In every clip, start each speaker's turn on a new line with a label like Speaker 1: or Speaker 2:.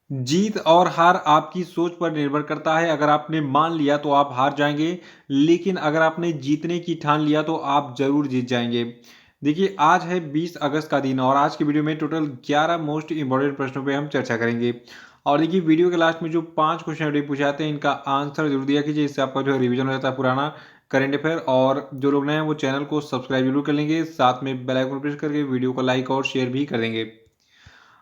Speaker 1: जीत और हार आपकी सोच पर निर्भर करता है। अगर आपने मान लिया तो आप हार जाएँगे, लेकिन अगर आपने जीतने की ठान लिया तो आप ज़रूर जीत जाएँगे। देखिए, आज है 20 अगस्त का दिन और आज की वीडियो में टोटल 11 मोस्ट इम्पोर्टेंट प्रश्नों पे हम चर्चा करेंगे। और देखिए, वीडियो के लास्ट में जो 5 क्वेश्चन ऑलरेडी पूछे जाते हैं, इनका आंसर ज़रूर दिया कीजिए, इससे आपका जो है रिवीजन हो जाता है पुराना करंट अफेयर। और जो लोग नए हैं वो चैनल को सब्सक्राइब जरूर कर लेंगे, साथ में बेल आइकन प्रेस करके वीडियो को लाइक और शेयर भी कर देंगे।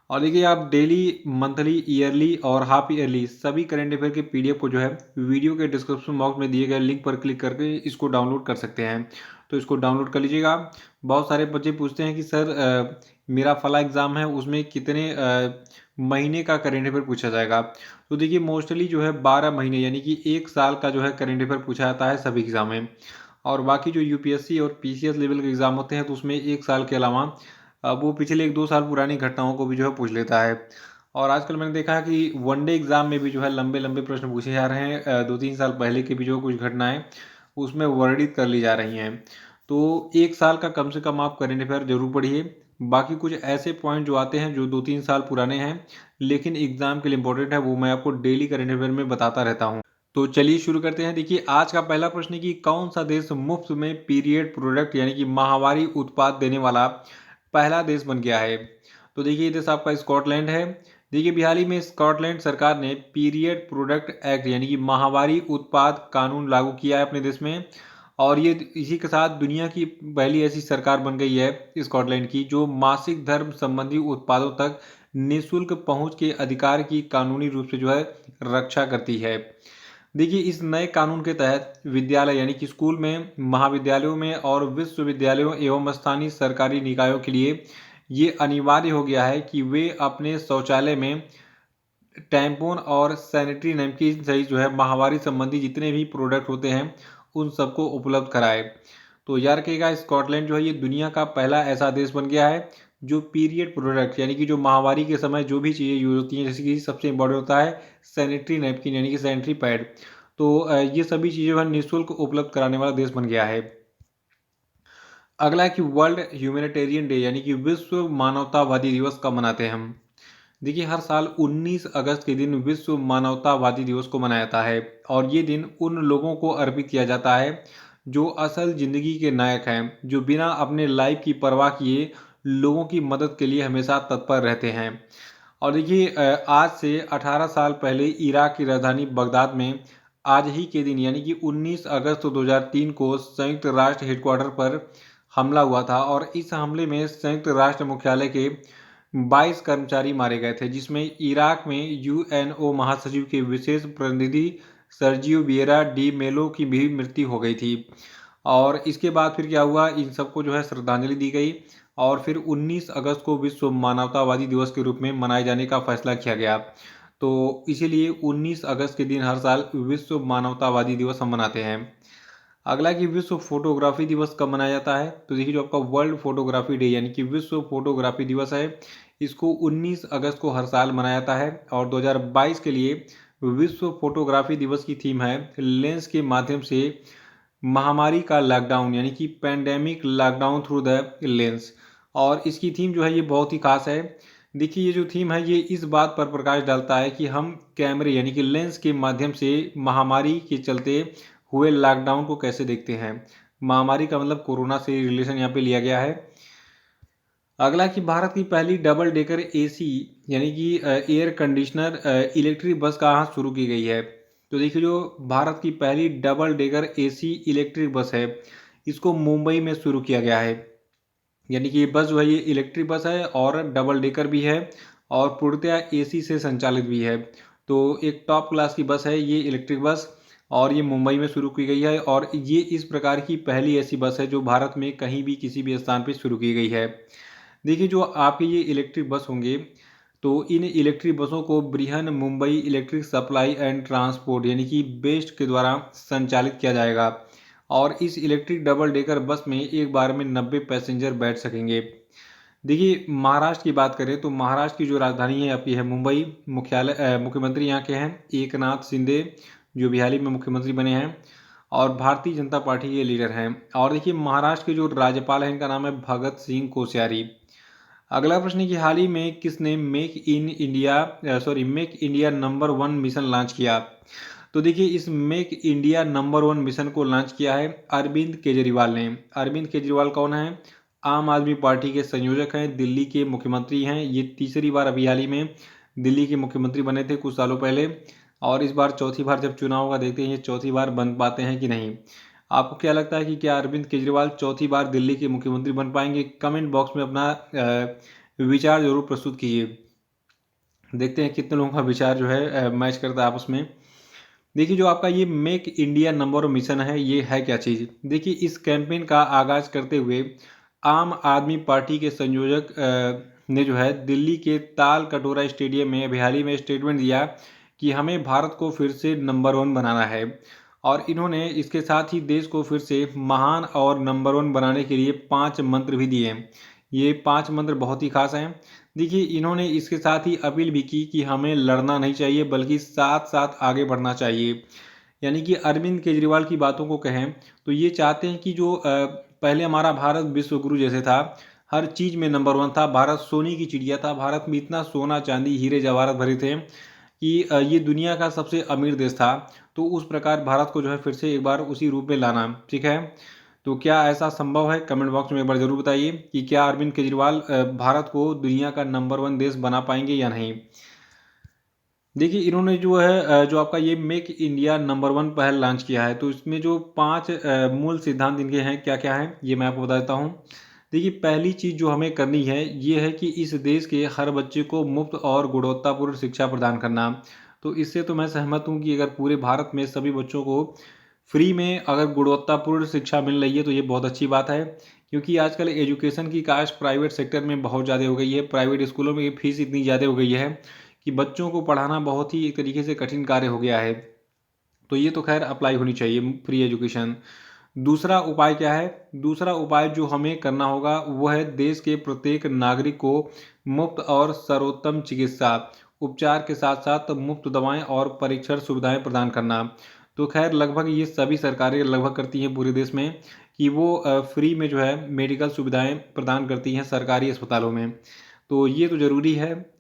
Speaker 1: और देखिए, आप डेली, मंथली, ईयरली और हाफ ईयरली सभी करंट अफेयर के पीडीएफ को जो है वीडियो के डिस्क्रिप्शन बॉक्स में दिए गए लिंक पर क्लिक करके इसको डाउनलोड कर सकते हैं। तो इसको डाउनलोड कर लीजिएगा। बहुत सारे बच्चे पूछते हैं कि सर मेरा फला एग्ज़ाम है, उसमें कितने महीने का करंट अफेयर पूछा जाएगा। तो देखिए, मोस्टली जो है 12 महीने यानी कि 1 साल का जो है करंट अफेयर पूछा जाता है सभी एग्ज़ाम में। और बाकी जो यूपीएससी और पीसीएस लेवल के एग्ज़ाम होते हैं तो उसमें 1 साल के अलावा अब वो पिछले 1-2 साल पुरानी घटनाओं को भी जो है पूछ लेता है। और आजकल मैंने देखा है कि वनडे एग्ज़ाम में भी जो है लंबे-लंबे प्रश्न पूछे जा रहे हैं। 2-3 साल पहले की भी जो कुछ घटनाएँ उसमें वर्णित कर ली जा रही हैं। तो 1 साल का कम से कम आप करंट अफेयर ज़रूर पढ़िए। बाकी कुछ ऐसे पॉइंट जो आते हैं जो 2-3 साल पुराने हैं, लेकिन एग्ज़ाम के लिए इम्पोर्टेंट है, वो मैं आपको डेली करंट अफेयर में बताता रहता हूँ। तो चलिए शुरू करते हैं। देखिए, आज का पहला प्रश्न है कि कौन सा देश मुफ्त में पीरियड प्रोडक्ट यानी कि माहवारी उत्पाद देने वाला पहला देश बन गया है। तो देखिए, ये देश आपका स्कॉटलैंड है। देखिए, हाल ही में स्कॉटलैंड सरकार ने पीरियड प्रोडक्ट एक्ट यानी कि माहवारी उत्पाद कानून लागू किया है अपने देश में। और ये इसी के साथ दुनिया की पहली ऐसी सरकार बन गई है स्कॉटलैंड की जो मासिक धर्म संबंधी उत्पादों तक निःशुल्क पहुंच के अधिकार की कानूनी रूप से जो है रक्षा करती है। देखिए, इस नए कानून के तहत विद्यालय यानी कि स्कूल में, महाविद्यालयों में और विश्वविद्यालयों एवं स्थानीय सरकारी निकायों के लिए ये अनिवार्य हो गया है कि वे अपने शौचालय में टैम्पून और सैनिटरी नैपकिन सहित जो है माहवारी संबंधी जितने भी प्रोडक्ट होते हैं उन सबको उपलब्ध कराए। तो याद रखिएगा, स्कॉटलैंड जो है ये दुनिया का पहला ऐसा देश बन गया है जो पीरियड प्रोडक्ट यानी कि जो माहवारी के समय जो भी चीज़ें यूज होती हैं, जैसे कि सबसे इम्पोर्टेंट होता है सैनिटरी नैपकिन यानी कि सैनिटरी पैड। तो ये सभी चीज़ें जो है निःशुल्क उपलब्ध कराने वाला देश बन गया है। अगला है कि वर्ल्ड ह्यूमैनिटेरियन डे यानी कि विश्व मानवतावादी दिवस कब मनाते हैं हम। देखिए, हर साल 19 अगस्त के दिन विश्व मानवतावादी दिवस को मनाया जाता है। और ये दिन उन लोगों को अर्पित किया जाता है जो असल ज़िंदगी के नायक हैं, जो बिना अपने लाइफ की परवाह किए लोगों की मदद के लिए हमेशा तत्पर रहते हैं। और देखिए, आज से 18 साल पहले इराक की राजधानी बगदाद में आज ही के दिन यानी कि 19 अगस्त 2003 को संयुक्त राष्ट्र हेडक्वार्टर पर हमला हुआ था। और इस हमले में संयुक्त राष्ट्र मुख्यालय के 22 कर्मचारी मारे गए थे, जिसमें इराक में यूएनओ महासचिव के विशेष प्रतिनिधि सर्जियो विएरा डी मेलो की भी मृत्यु हो गई थी। और इसके बाद फिर क्या हुआ, इन सबको जो है श्रद्धांजलि दी गई और फिर 19 अगस्त को विश्व मानवतावादी दिवस के रूप में मनाए जाने का फैसला किया गया। तो इसीलिए 19 अगस्त के दिन हर साल विश्व मानवतावादी दिवस हम मनाते हैं। अगला कि विश्व फोटोग्राफी दिवस कब मनाया जाता है। तो देखिए, जो आपका वर्ल्ड फोटोग्राफी डे यानी कि विश्व फोटोग्राफी दिवस है, इसको 19 अगस्त को हर साल मनाया जाता है। और 2022 के लिए विश्व फोटोग्राफी दिवस की थीम है लेंस के माध्यम से महामारी का लॉकडाउन यानी कि pandemic lockdown through the lens. और इसकी थीम जो है ये बहुत ही खास है। देखिए, ये जो थीम है ये इस बात पर प्रकाश डालता है कि हम कैमरे यानी कि लेंस के माध्यम से महामारी के चलते हुए लॉकडाउन को कैसे देखते हैं। महामारी का मतलब कोरोना से रिलेशन यहाँ पे लिया गया है। अगला कि भारत की पहली डबल डेकर एसी यानी कि एयर कंडीशनर इलेक्ट्रिक बस कहाँ शुरू की गई है। तो देखिए, जो भारत की पहली double decker AC electric bus है, इसको मुंबई में शुरू किया गया है। यानी कि ये बस जो है ये इलेक्ट्रिक बस है और डबल डेकर भी है और पूर्णतया एसी से संचालित भी है। तो एक टॉप क्लास की बस है ये इलेक्ट्रिक बस। और ये मुंबई में शुरू की गई है और ये इस प्रकार की पहली ऐसी बस है जो भारत में कहीं भी किसी भी स्थान पर शुरू की गई है। देखिए, जो आपके ये इलेक्ट्रिक बस होंगे तो इन इलेक्ट्रिक बसों को Brihan Mumbai electric supply and transport यानी कि बेस्ट के द्वारा संचालित किया जाएगा। और इस इलेक्ट्रिक डबल डेकर बस में एक बार में 90 पैसेंजर बैठ सकेंगे। देखिए, महाराष्ट्र की बात करें तो महाराष्ट्र की जो राजधानी है आपकी है मुंबई। मुख्यमंत्री यहाँ के हैं एकनाथ शिंदे, जो भी हाल ही में मुख्यमंत्री बने हैं। और भारतीय जनता पार्टी के लीडर हैं। और देखिए, महाराष्ट्र के जो राज्यपाल हैं इनका नाम है भगत सिंह कोश्यारी। अगला प्रश्न है कि हाल ही में किसने make India number 1 mission launch किया। तो देखिए इस मेक इंडिया नंबर 1 मिशन को लॉन्च किया है अरविंद केजरीवाल ने। अरविंद केजरीवाल कौन है? आम आदमी पार्टी के संयोजक हैं, दिल्ली के मुख्यमंत्री हैं। ये तीसरी बार अभी हाल ही में दिल्ली के मुख्यमंत्री बने थे कुछ सालों पहले, और इस बार चौथी बार जब चुनाव होगा, देखते हैं ये चौथी बार बन पाते हैं कि नहीं। आपको क्या लगता है कि क्या अरविंद केजरीवाल चौथी बार दिल्ली के मुख्यमंत्री बन पाएंगे? कमेंट बॉक्स में अपना विचार जरूर प्रस्तुत कीजिए। देखते हैं कितने लोगों का विचार जो है मैच करता है आपस में। देखिए जो आपका ये मेक इंडिया नंबर मिशन है, ये है क्या चीज़? देखिए इस कैंपेन का आगाज करते हुए आम आदमी पार्टी के संयोजक ने जो है दिल्ली के ताल कटोरा स्टेडियम में अभी हाल ही में स्टेटमेंट दिया कि हमें भारत को फिर से नंबर 1 बनाना है, और इन्होंने इसके साथ ही देश को फिर से महान और नंबर 1 बनाने के लिए 5 मंत्र भी दिए। ये 5 मंत्र बहुत ही खास हैं। देखिए इन्होंने इसके साथ ही अपील भी की कि हमें लड़ना नहीं चाहिए बल्कि साथ साथ आगे बढ़ना चाहिए। यानी कि अरविंद केजरीवाल की बातों को कहें तो ये चाहते हैं कि जो पहले हमारा भारत विश्व गुरु जैसे था, हर चीज़ में नंबर 1 था, भारत सोने की चिड़िया था, भारत में इतना सोना चांदी हीरे जवाहरात भरे थे कि ये दुनिया का सबसे अमीर देश था। तो उस प्रकार भारत को जो है फिर से एक बार उसी रूप में लाना, ठीक है। तो क्या ऐसा संभव है? कमेंट बॉक्स में एक बार जरूर बताइए कि क्या अरविंद केजरीवाल भारत को दुनिया का नंबर 1 देश बना पाएंगे या नहीं। देखिए इन्होंने जो है जो आपका ये मेक इंडिया नंबर 1 पहल लॉन्च किया है, तो इसमें जो 5 मूल सिद्धांत इनके हैं क्या क्या हैं, ये मैं आपको बता देता हूँ। देखिए पहली चीज़ जो हमें करनी है ये है कि इस देश के हर बच्चे को मुफ्त और गुणवत्तापूर्ण शिक्षा प्रदान करना। तो इससे तो मैं सहमत हूँ कि अगर पूरे भारत में सभी बच्चों को फ्री में अगर गुणवत्तापूर्ण शिक्षा मिल रही है तो ये बहुत अच्छी बात है, क्योंकि आजकल एजुकेशन की कास्ट प्राइवेट सेक्टर में बहुत ज़्यादा हो गई है। प्राइवेट स्कूलों में फीस इतनी ज़्यादा हो गई है कि बच्चों को पढ़ाना बहुत ही एक तरीके से कठिन कार्य हो गया है। तो ये तो खैर अप्लाई होनी चाहिए फ्री एजुकेशन। दूसरा उपाय क्या है? दूसरा उपाय जो हमें करना होगा वो है देश के प्रत्येक नागरिक को मुफ्त और सर्वोत्तम चिकित्सा उपचार के साथ साथ मुफ्त दवाएं और परीक्षण सुविधाएं प्रदान करना। तो खैर लगभग ये सभी सरकारें लगभग करती हैं पूरे देश में कि वो फ्री में जो है मेडिकल सुविधाएं प्रदान करती हैं सरकारी अस्पतालों में। तो ये तो ज़रूरी है।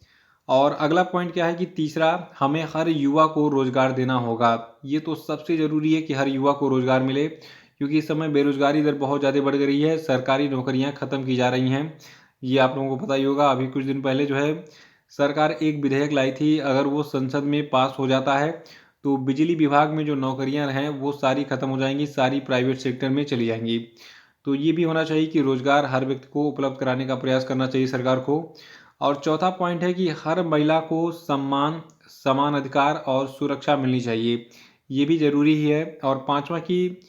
Speaker 1: और अगला पॉइंट क्या है कि तीसरा, हमें हर युवा को रोजगार देना होगा। ये तो सबसे ज़रूरी है कि हर युवा को रोजगार मिले, क्योंकि इस समय बेरोजगारी दर बहुत ज़्यादा बढ़ गई है, सरकारी नौकरियां ख़त्म की जा रही हैं। ये आप लोगों को पता ही होगा। अभी कुछ दिन पहले जो है सरकार एक विधेयक लाई थी, अगर वो संसद में पास हो जाता है तो बिजली विभाग में जो नौकरियां हैं वो सारी ख़त्म हो जाएंगी, सारी प्राइवेट सेक्टर में चली जाएंगी। तो ये भी होना चाहिए कि रोजगार हर व्यक्ति को उपलब्ध कराने का प्रयास करना चाहिए सरकार को। और चौथा पॉइंट है कि हर महिला को सम्मान, समान अधिकार और सुरक्षा मिलनी चाहिए, ये भी ज़रूरी ही है। और पांचवा कि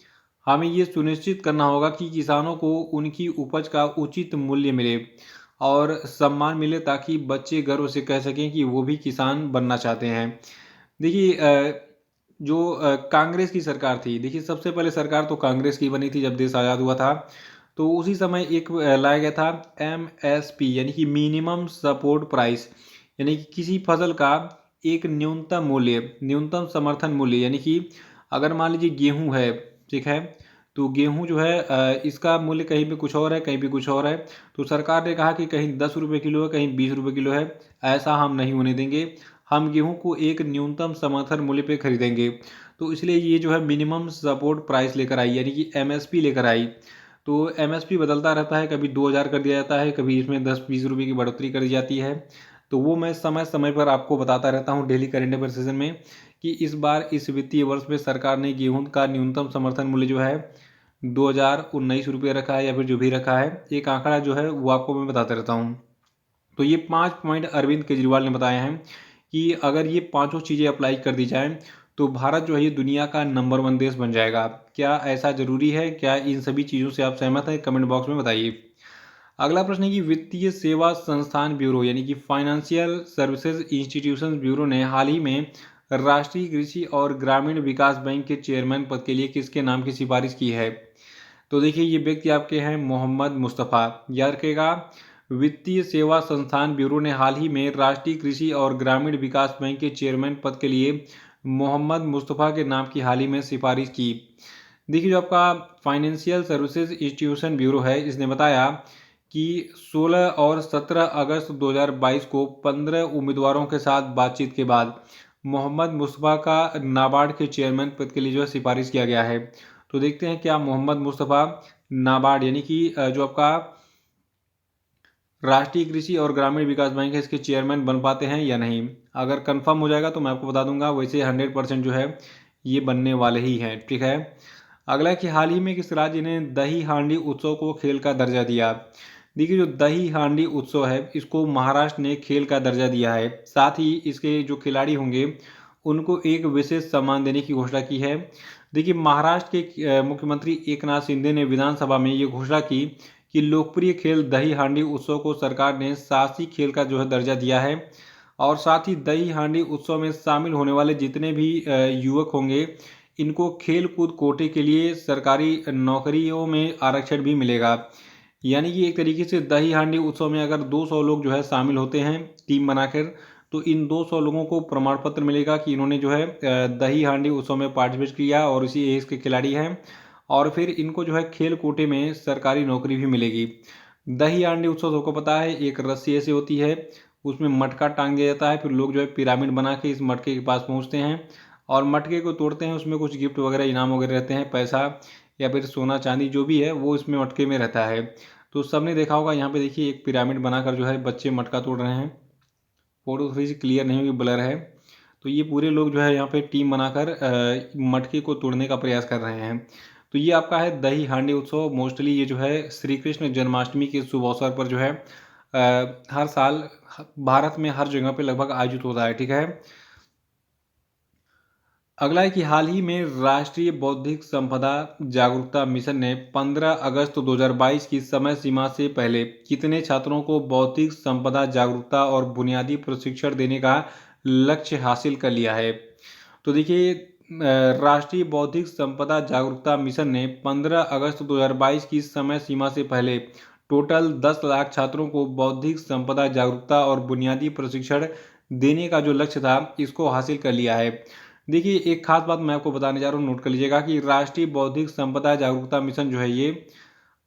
Speaker 1: हमें ये सुनिश्चित करना होगा कि किसानों को उनकी उपज का उचित मूल्य मिले और सम्मान मिले, ताकि बच्चे गर्व से कह सकें कि वो भी किसान बनना चाहते हैं। देखिए जो कांग्रेस की सरकार थी, देखिए सबसे पहले सरकार तो कांग्रेस की बनी थी जब देश आज़ाद हुआ था। तो उसी समय एक लाया गया था MSP यानी कि मिनिमम सपोर्ट प्राइस, यानी कि किसी फसल का एक न्यूनतम मूल्य, न्यूनतम समर्थन मूल्य। यानी कि अगर मान लीजिए गेहूं है, ठीक है, तो गेहूं जो है इसका मूल्य कहीं पे कुछ और है, कहीं पे कुछ और है। तो सरकार ने कहा कि कहीं 10 रुपये किलो है, कहीं 20 रुपये किलो है, ऐसा हम नहीं होने देंगे। हम गेहूं को एक न्यूनतम समर्थन मूल्य पे खरीदेंगे। तो इसलिए ये जो है मिनिमम सपोर्ट प्राइस लेकर आई, यानी कि MSP लेकर आई। तो MSP बदलता रहता है, कभी 2000 कर दिया जाता है, कभी इसमें 10-20 रुपये की बढ़ोतरी कर दी जाती है। तो वो मैं समय समय पर आपको बताता रहता हूँ डेली करेंट अफेयर सेशन में कि इस बार इस वित्तीय वर्ष में सरकार ने गेहूं का न्यूनतम समर्थन मूल्य जो है 2019 रुपये रखा है, या फिर जो भी रखा है, एक आंकड़ा जो है वो आपको मैं बताता रहता हूँ। तो ये 5 पॉइंट अरविंद केजरीवाल ने बताए हैं कि अगर ये पांचों चीज़ें अप्लाई कर दी जाएं तो भारत जो है ये दुनिया का नंबर 1 देश बन जाएगा। क्या ऐसा ज़रूरी है? क्या इन सभी चीज़ों से आप सहमत हैं? कमेंट बॉक्स में बताइए। अगला प्रश्न है कि वित्तीय सेवा संस्थान ब्यूरो यानी कि फाइनेंशियल सर्विसेज इंस्टीट्यूशन ब्यूरो ने हाल ही में राष्ट्रीय कृषि और ग्रामीण विकास बैंक के चेयरमैन पद के लिए किसके नाम की सिफारिश की है? तो देखिए ये व्यक्ति आपके हैं मोहम्मद मुस्तफ़ा। याद रखिएगा, वित्तीय सेवा संस्थान ब्यूरो ने हाल ही में राष्ट्रीय कृषि और ग्रामीण विकास बैंक के चेयरमैन पद के लिए मोहम्मद मुस्तफ़ा के नाम की हाल ही में सिफारिश की। देखिए जो आपका फाइनेंशियल सर्विसेज इंस्टीट्यूशन ब्यूरो है, इसने बताया कि 16 और 17 अगस्त 2022 को 15 उम्मीदवारों के साथ बातचीत के बाद मोहम्मद मुस्तफ़ा का नाबार्ड के चेयरमैन पद के लिए जो है सिफारिश किया गया है। तो देखते हैं क्या मोहम्मद मुस्तफ़ा नाबार्ड यानी कि जो आपका राष्ट्रीय कृषि और ग्रामीण विकास बैंक है इसके चेयरमैन बन पाते हैं या नहीं। अगर कंफर्म हो जाएगा तो मैं आपको बता दूंगा, वैसे 100% जो है ये बनने वाले ही हैं। ठीक है। अगला कि हाल ही में किस राज्य ने दही हांडी उत्सव को खेल का दर्जा दिया। देखिए जो दही हांडी उत्सव है इसको महाराष्ट्र ने खेल का दर्जा दिया है। साथ ही इसके जो खिलाड़ी होंगे उनको एक विशेष सम्मान देने की घोषणा की है। देखिए महाराष्ट्र के मुख्यमंत्री एकनाथ शिंदे ने विधानसभा में ये घोषणा की कि लोकप्रिय खेल दही हांडी उत्सव को सरकार ने साहसी खेल का जो है दर्जा दिया है। और साथ ही दही हांडी उत्सव में शामिल होने वाले जितने भी युवक होंगे इनको खेल कूद कोटे के लिए सरकारी नौकरियों में आरक्षण भी मिलेगा। यानी कि एक तरीके से दही हांडी उत्सव में अगर 200 लोग जो है शामिल होते हैं टीम बनाकर, तो इन 200 लोगों को प्रमाण पत्र मिलेगा कि इन्होंने जो है दही हांडी उत्सव में पार्टिसिपेट किया और इसी एज के खिलाड़ी हैं। और फिर इनको जो है खेल कोटे में सरकारी नौकरी भी मिलेगी। दही हांडी उत्सव सबको पता है, एक रस्सी ऐसी होती है उसमें मटका टांग दिया जाता है, फिर लोग जो है पिरामिड बना के इस मटके के पास पहुंचते हैं और मटके को तोड़ते हैं। उसमें कुछ गिफ्ट वगैरह इनाम वगैरह रहते हैं, पैसा या फिर सोना चांदी जो भी है वो इसमें मटके में रहता है। तो सबने देखा होगा, यहाँ पे देखिए एक पिरामिड बनाकर जो है बच्चे मटका तोड़ रहे हैं। फोटो थोड़ी सी क्लियर नहीं हुई, ब्लर है। तो ये पूरे लोग जो है यहाँ पे टीम बनाकर मटके को तोड़ने का प्रयास कर रहे हैं। तो ये आपका है दही हांडी उत्सव। मोस्टली ये जो है श्री कृष्ण जन्माष्टमी के शुभ अवसर पर जो है हर साल भारत में हर जगह पे लगभग आयोजित होता है। ठीक है। अगला है कि हाल ही में राष्ट्रीय बौद्धिक संपदा जागरूकता मिशन ने 15 अगस्त 2022 की समय सीमा से पहले कितने छात्रों को बौद्धिक संपदा जागरूकता और बुनियादी प्रशिक्षण देने का लक्ष्य हासिल कर लिया है। तो देखिए राष्ट्रीय बौद्धिक संपदा जागरूकता मिशन ने 15 अगस्त 2022 की समय सीमा से पहले टोटल 10 लाख छात्रों को बौद्धिक संपदा जागरूकता और बुनियादी प्रशिक्षण देने का जो लक्ष्य था इसको हासिल कर लिया है। देखिए एक खास बात मैं आपको बताने जा रहा हूँ, नोट कर लीजिएगा कि राष्ट्रीय बौद्धिक संपदा जागरूकता मिशन जो है ये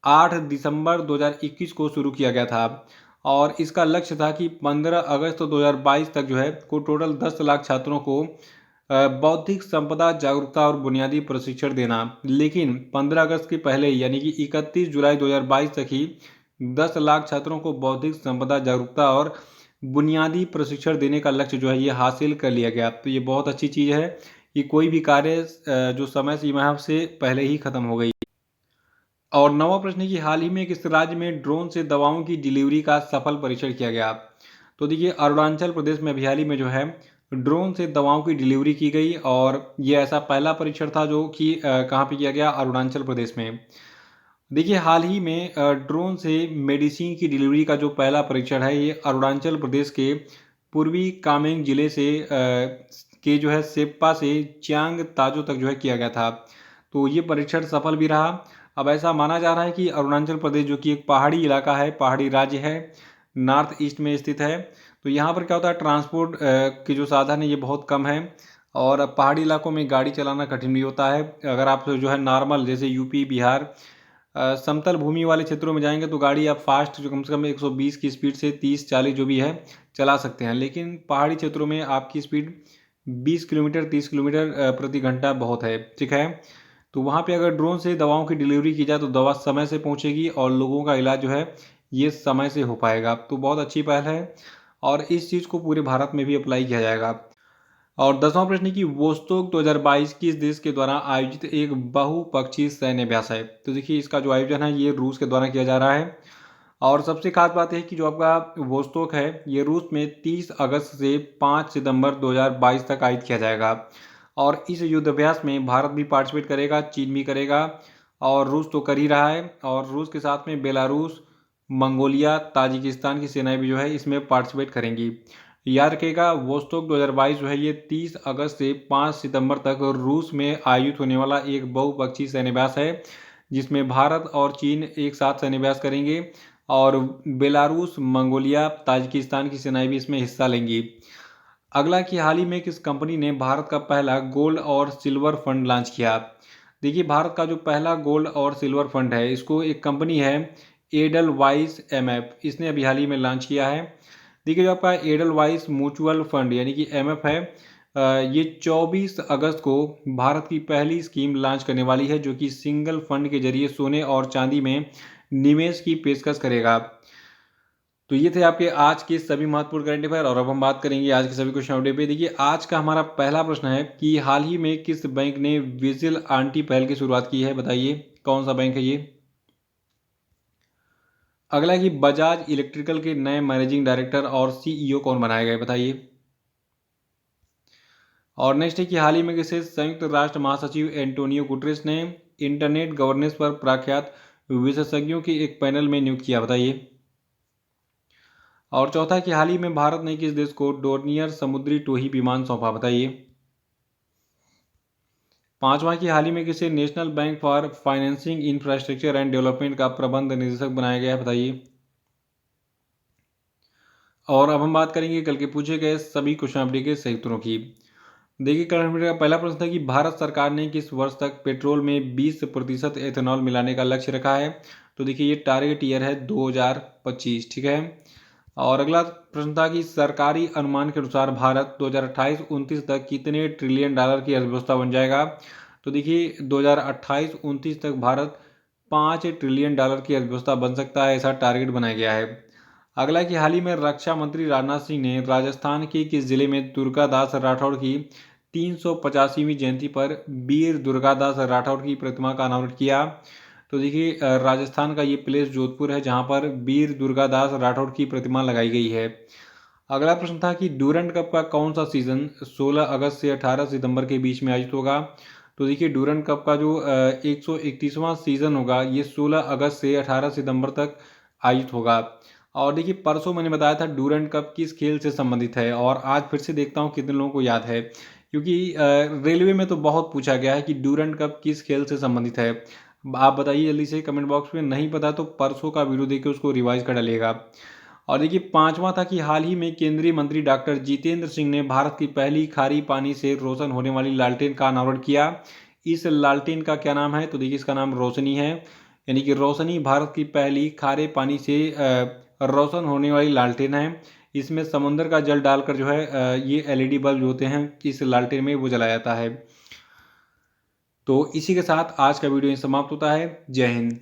Speaker 1: 8 दिसंबर 2021 को शुरू किया गया था और इसका लक्ष्य था कि 15 अगस्त 2022 तक जो है को टोटल 10 लाख छात्रों को बौद्धिक संपदा जागरूकता और बुनियादी प्रशिक्षण देना। लेकिन 15 अगस्त के पहले यानी कि 31 जुलाई 2022 तक ही 10 लाख छात्रों को बौद्धिक संपदा जागरूकता और बुनियादी प्रशिक्षण देने का लक्ष्य जो है ये हासिल कर लिया गया। तो ये बहुत अच्छी चीज़ है कि कोई भी कार्य जो समय सीमा से पहले ही खत्म हो गई। और नवा प्रश्न है कि हाल ही में किस राज्य में ड्रोन से दवाओं की डिलीवरी का सफल परीक्षण किया गया। तो देखिए अरुणाचल प्रदेश में अभी हाल ही में जो है ड्रोन से दवाओं की डिलीवरी की गई और ये ऐसा पहला परीक्षण था जो कि कहाँ पे किया गया, अरुणाचल प्रदेश में। देखिए हाल ही में ड्रोन से मेडिसिन की डिलीवरी का जो पहला परीक्षण है ये अरुणाचल प्रदेश के पूर्वी कामेंग जिले से के जो है सेप्पा से चियांग ताजो तक जो है किया गया था। तो ये परीक्षण सफल भी रहा। अब ऐसा माना जा रहा है कि अरुणाचल प्रदेश जो कि एक पहाड़ी इलाका है, पहाड़ी राज्य है, नॉर्थ ईस्ट में स्थित है। तो यहाँ पर क्या होता है, ट्रांसपोर्ट के जो साधन है ये बहुत कम है और पहाड़ी इलाकों में गाड़ी चलाना कठिन भी होता है। अगर आप जो है नॉर्मल जैसे यूपी बिहार समतल भूमि वाले क्षेत्रों में जाएंगे तो गाड़ी आप फास्ट जो कम से कम 120 की स्पीड से 30-40 जो भी है चला सकते हैं। लेकिन पहाड़ी क्षेत्रों में आपकी स्पीड 20 किलोमीटर 30 किलोमीटर प्रति घंटा बहुत है। ठीक है। तो वहाँ पे अगर ड्रोन से दवाओं की डिलीवरी की जाए तो दवा समय से पहुँचेगी और लोगों का इलाज जो है ये समय से हो पाएगा। तो बहुत अच्छी पहल है और इस चीज़ को पूरे भारत में भी अप्लाई किया जाएगा। और 10वां प्रश्न है कि वोस्तोक 2022 किस देश के द्वारा आयोजित एक बहुपक्षीय सैन्य अभ्यास है। तो देखिए इसका जो आयोजन है ये रूस के द्वारा किया जा रहा है। और सबसे खास बात है कि जो आपका वोस्तोक है ये रूस में 30 अगस्त से 5 सितंबर 2022 तक आयोजित किया जाएगा। और इस युद्धाभ्यास में भारत भी पार्टिसिपेट करेगा, चीन भी करेगा और रूस तो कर ही रहा है। और रूस के साथ में बेलारूस, मंगोलिया, ताजिकिस्तान की सेनाएं भी जो है इसमें पार्टिसिपेट करेंगी। याद रखिएगा वोस्तोक 2022 जो है ये 30 अगस्त से 5 सितंबर तक रूस में आयोजित होने वाला एक बहुपक्षीय सैन्याभ्यास है जिसमें भारत और चीन एक साथ सैन्याभ्यास करेंगे और बेलारूस, मंगोलिया, ताजिकिस्तान की सेनाएं भी इसमें हिस्सा लेंगी। अगला कि हाल ही में किस कंपनी ने भारत का पहला गोल्ड और सिल्वर फंड लॉन्च किया। देखिए भारत का जो पहला गोल्ड और सिल्वर फंड है इसको एक कंपनी है एडलवाइस एमएफ, इसने अभी हाल ही में लॉन्च किया है। देखिए जो आपका एडलवाइस म्यूचुअल फंड यानी कि एमएफ है, ये 24 अगस्त को भारत की पहली स्कीम लॉन्च करने वाली है जो कि सिंगल फंड के जरिए सोने और चांदी में निवेश की पेशकश करेगा। तो ये थे आपके आज के सभी महत्वपूर्ण करंट अफेयर और अब हम बात करेंगे आज के सभी क्वेश्चन अपडेट पे। देखिए आज का हमारा पहला प्रश्न है कि हाल ही में किस बैंक ने विजिल आंटी पहल की शुरुआत की है, बताइए कौन सा बैंक है ये। अगला है कि बजाज इलेक्ट्रिकल के नए मैनेजिंग डायरेक्टर और सीईओ कौन बनाए गए, बताइए। और नेक्स्ट है कि हाल ही में किसे संयुक्त राष्ट्र महासचिव एंटोनियो गुटरेस ने इंटरनेट गवर्नेंस पर प्रख्यात विशेषज्ञों के एक पैनल में नियुक्त किया, बताइए। और चौथा है कि हाल ही में भारत ने किस देश को डोर्नियर समुद्री टोही विमान सौंपा, बताइए। पांचवा कि हाल ही में किसे national bank for financing infrastructure and development का प्रबंध निदेशक बनाया गया है, बताइए। और अब हम बात करेंगे कल के पूछे गए सभी क्वेश्चन अपडेट के सही उत्तरों की। देखिए करंट अफेयर का पहला प्रश्न था कि भारत सरकार ने किस वर्ष तक पेट्रोल में 20% एथेनॉल मिलाने का लक्ष्य रखा है, तो देखिए ये टारगेट ईयर है 2025, ठीक है। और अगला प्रश्न था कि सरकारी अनुमान के अनुसार भारत 2028-29 तक कितने ट्रिलियन डॉलर की अर्थव्यवस्था बन जाएगा, तो देखिए 2028-29 तक भारत 5 ट्रिलियन डॉलर की अर्थव्यवस्था बन सकता है, ऐसा टारगेट बनाया गया है। अगला कि हाल ही में रक्षा मंत्री राजनाथ सिंह ने राजस्थान के किस जिले में दुर्गादास राठौड़ की 385वीं जयंती पर वीर दुर्गादास राठौड़ की प्रतिमा का अनावरण किया, तो देखिए राजस्थान का ये प्लेस जोधपुर है जहां पर वीर दुर्गादास राठौड़ की प्रतिमा लगाई गई है। अगला प्रश्न था कि डूरंड कप का कौन सा सीजन 16 अगस्त से 18 सितंबर के बीच में आयोजित होगा, तो देखिए डूरंड कप का जो 131वां सीजन होगा ये 16 अगस्त से 18 सितंबर तक आयोजित होगा। और देखिए परसों मैंने बताया था डूरंड कप किस खेल से संबंधित है, और आज फिर से देखता हूँ कितने लोगों को याद है, क्योंकि रेलवे में तो बहुत पूछा गया है कि डूरंड कप किस खेल से संबंधित है। आप बताइए जल्दी से कमेंट बॉक्स में, नहीं पता तो परसों का वीडियो देखिए उसको रिवाइज कर डालिएगा। और देखिए पांचवा था कि हाल ही में केंद्रीय मंत्री डॉक्टर जितेंद्र सिंह ने भारत की पहली खारी पानी से रोशन होने वाली लालटेन का अनावरण किया। इस लालटेन का क्या नाम है, तो देखिए इसका नाम रोशनी है, यानी कि रोशनी भारत की पहली खारे पानी से रोशन होने वाली लालटेन है। इसमें समुद्र का जल डालकर जो है ये एलईडी बल्ब जो होते हैं इस लालटेन में वो जलाया जाता है। तो इसी के साथ आज का वीडियो समाप्त होता है। जय हिंद।